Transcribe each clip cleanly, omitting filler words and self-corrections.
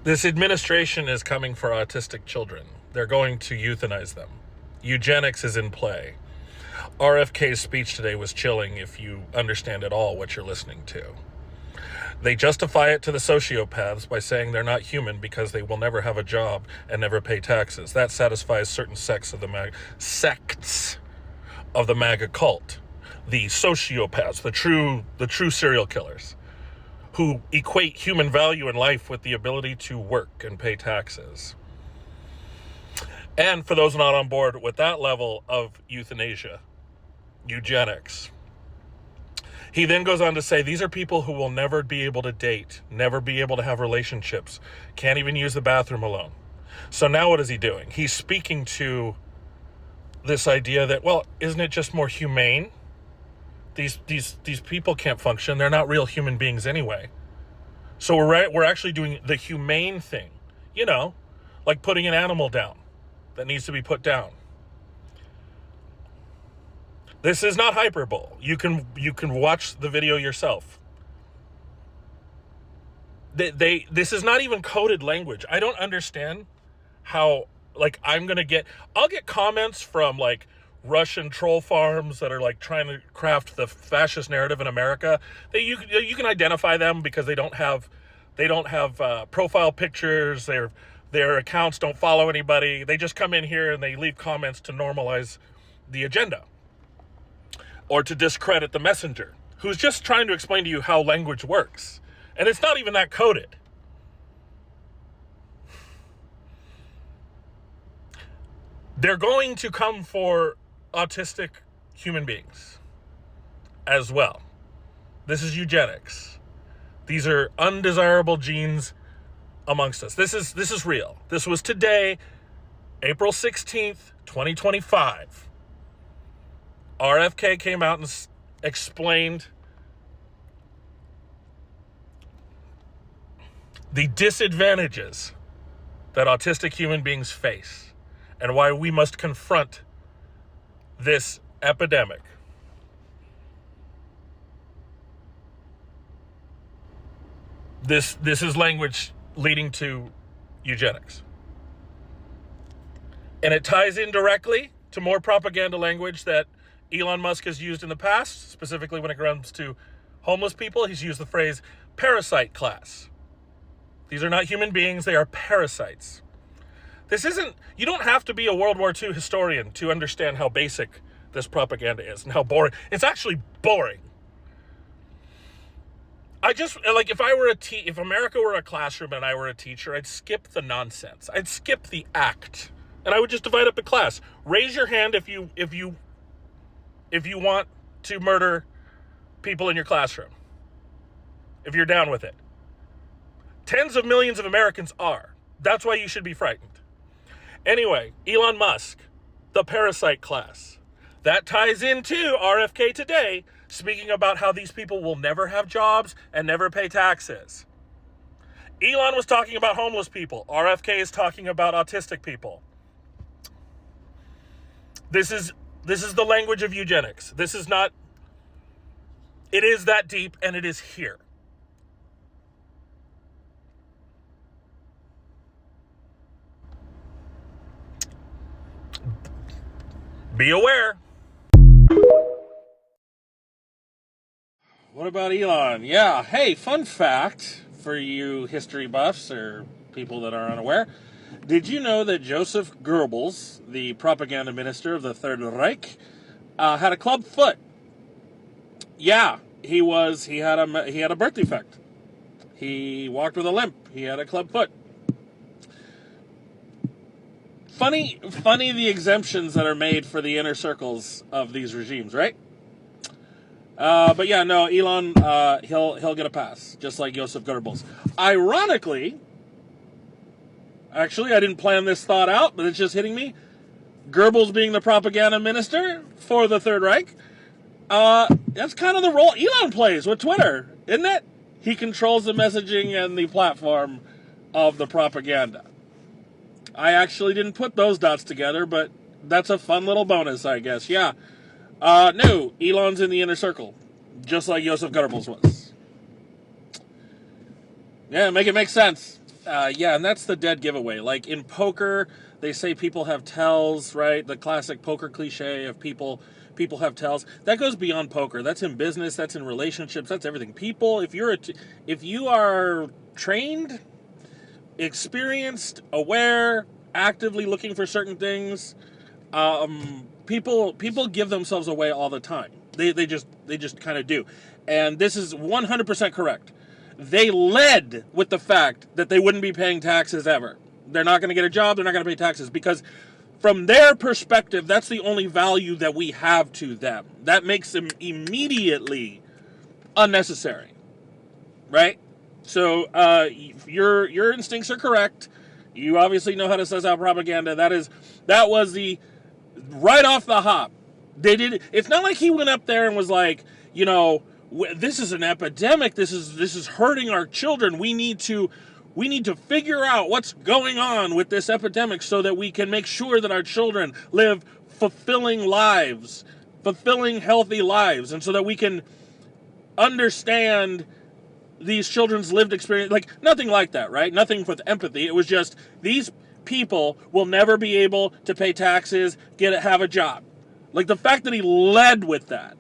This administration is coming for autistic children. They're going to euthanize them. Eugenics is in play. RFK's speech today was chilling if you understand at all what you're listening to. They justify it to the sociopaths by saying they're not human because they will never have a job and never pay taxes. That satisfies certain sects of the MAGA cult. The sociopaths, the true serial killers, who equate human value in life with the ability to work and pay taxes. And for those not on board with that level of euthanasia, eugenics, he then goes on to say these are people who will never be able to date, never be able to have relationships, can't even use the bathroom alone. So now what is he doing? He's speaking to this idea that, well, isn't it just more humane? These people can't function. They're not real human beings anyway. So we're actually doing the humane thing, like putting an animal down that needs to be put down. This is not hyperbole. You can watch the video yourself. This is not even coded language. I don't understand how, I'll get comments from Russian troll farms that are trying to craft the fascist narrative in America. You can identify them because they don't have profile pictures. Their accounts don't follow anybody. They just come in here and they leave comments to normalize the agenda or to discredit the messenger, who's just trying to explain to you how language works. And it's not even that coded. They're going to come for autistic human beings as well. This is eugenics. These are undesirable genes amongst us. This is real. This was today, April 16th, 2025. RFK came out and explained the disadvantages that autistic human beings face and why we must confront this epidemic. This is language leading to eugenics. And it ties in directly to more propaganda language that Elon Musk has used in the past, specifically when it comes to homeless people. He's used the phrase parasite class. These are not human beings, they are parasites. You don't have to be a World War II historian to understand how basic this propaganda is and how boring. It's actually boring. If America were a classroom and I were a teacher, I'd skip the nonsense. I'd skip the act. And I would just divide up the class. Raise your hand if you want to murder people in your classroom. If you're down with it. Tens of millions of Americans are. That's why you should be frightened. Anyway, Elon Musk, the parasite class. That ties into RFK today, speaking about how these people will never have jobs and never pay taxes. Elon was talking about homeless people. RFK is talking about autistic people. This is the language of eugenics. It is that deep, and it is here. Be aware. What about Elon? Yeah, hey, fun fact for you history buffs or people that are unaware. Did you know that Joseph Goebbels, the propaganda minister of the Third Reich, had a club foot? Yeah, he had a birth defect. He walked with a limp. He had a club foot. Funny the exemptions that are made for the inner circles of these regimes, right? But yeah, no, Elon, he'll get a pass, just like Joseph Goebbels. Ironically, actually, I didn't plan this thought out, but it's just hitting me. Goebbels being the propaganda minister for the Third Reich, that's kind of the role Elon plays with Twitter, isn't it? He controls the messaging and the platform of the propaganda. I actually didn't put those dots together, but that's a fun little bonus, I guess. Yeah. No, Elon's in the inner circle, just like Joseph Goebbels was. Yeah, make it make sense. Yeah, and that's the dead giveaway. Like in poker, they say people have tells, right? The classic poker cliche of people have tells. That goes beyond poker. That's in business. That's in relationships. That's everything. People, if you are trained, experienced, aware, actively looking for certain things, people give themselves away all the time. They just kind of do, and this is 100% correct. They led with the fact that they wouldn't be paying taxes ever. They're not going to get a job. They're not going to pay taxes because from their perspective, that's the only value that we have to them. That makes them immediately unnecessary, right? So your instincts are correct. You obviously know how to suss out propaganda. That was the right off the hop. They did. It's not like he went up there and was like, this is an epidemic. This is hurting our children. We need to figure out what's going on with this epidemic so that we can make sure that our children live fulfilling lives, fulfilling healthy lives, and so that we can understand these children's lived experience. Like nothing like that, right? Nothing with empathy. It was just these people will never be able to pay taxes, have a job. Like the fact that he led with that.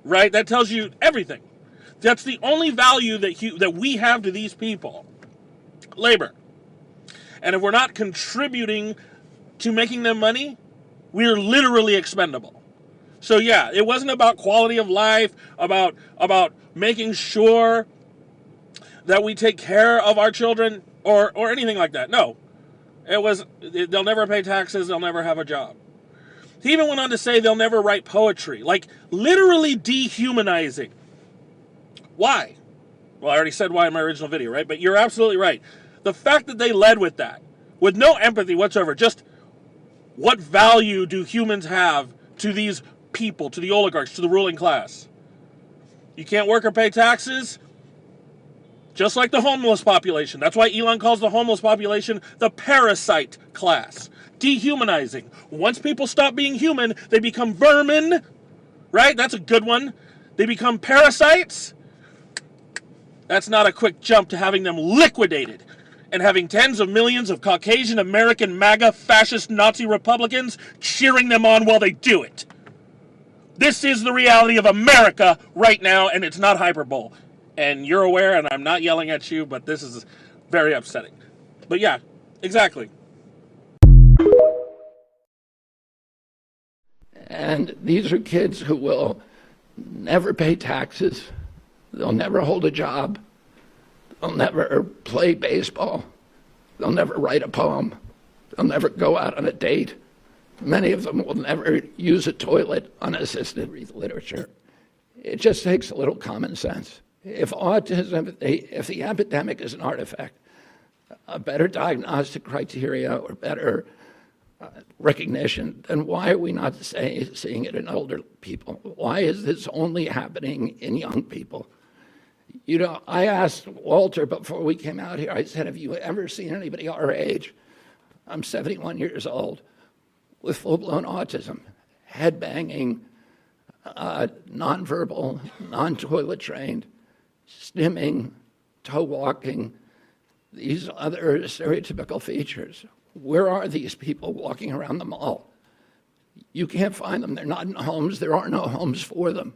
Right? That tells you everything. That's the only value that we have to these people. Labor. And if we're not contributing to making them money, we're literally expendable. So yeah, it wasn't about quality of life, about making sure that we take care of our children or anything like that. No. They'll never pay taxes, they'll never have a job. He even went on to say they'll never write poetry. Like, literally dehumanizing. Why? Well, I already said why in my original video, right? But you're absolutely right. The fact that they led with that, with no empathy whatsoever, just what value do humans have to these people, to the oligarchs, to the ruling class? You can't work or pay taxes? Just like the homeless population. That's why Elon calls the homeless population the parasite class. Dehumanizing. Once people stop being human, they become vermin, right? That's a good one. They become parasites. That's not a quick jump to having them liquidated and having tens of millions of Caucasian American MAGA fascist Nazi Republicans cheering them on while they do it. This is the reality of America right now, and it's not hyperbole. And you're aware, and I'm not yelling at you, but this is very upsetting. But yeah, exactly. And these are kids who will never pay taxes. They'll never hold a job. They'll never play baseball. They'll never write a poem. They'll never go out on a date. Many of them will never use a toilet unassisted. Read literature. It just takes a little common sense. If autism, if the epidemic is an artifact, a better diagnostic criteria or better recognition, then why are we not seeing it in older people? Why is this only happening in young people? I asked Walter before we came out here, I said, have you ever seen anybody our age? I'm 71 years old with full-blown autism, head-banging, nonverbal, non-toilet trained, stimming, toe walking, these other stereotypical features. Where are these people walking around the mall? You can't find them. They're not in homes. There are no homes for them.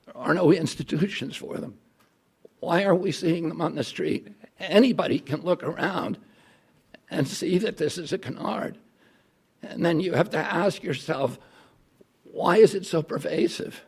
There are no institutions for them. Why are we seeing them on the street? Anybody can look around and see that this is a canard. And then you have to ask yourself, why is it so pervasive?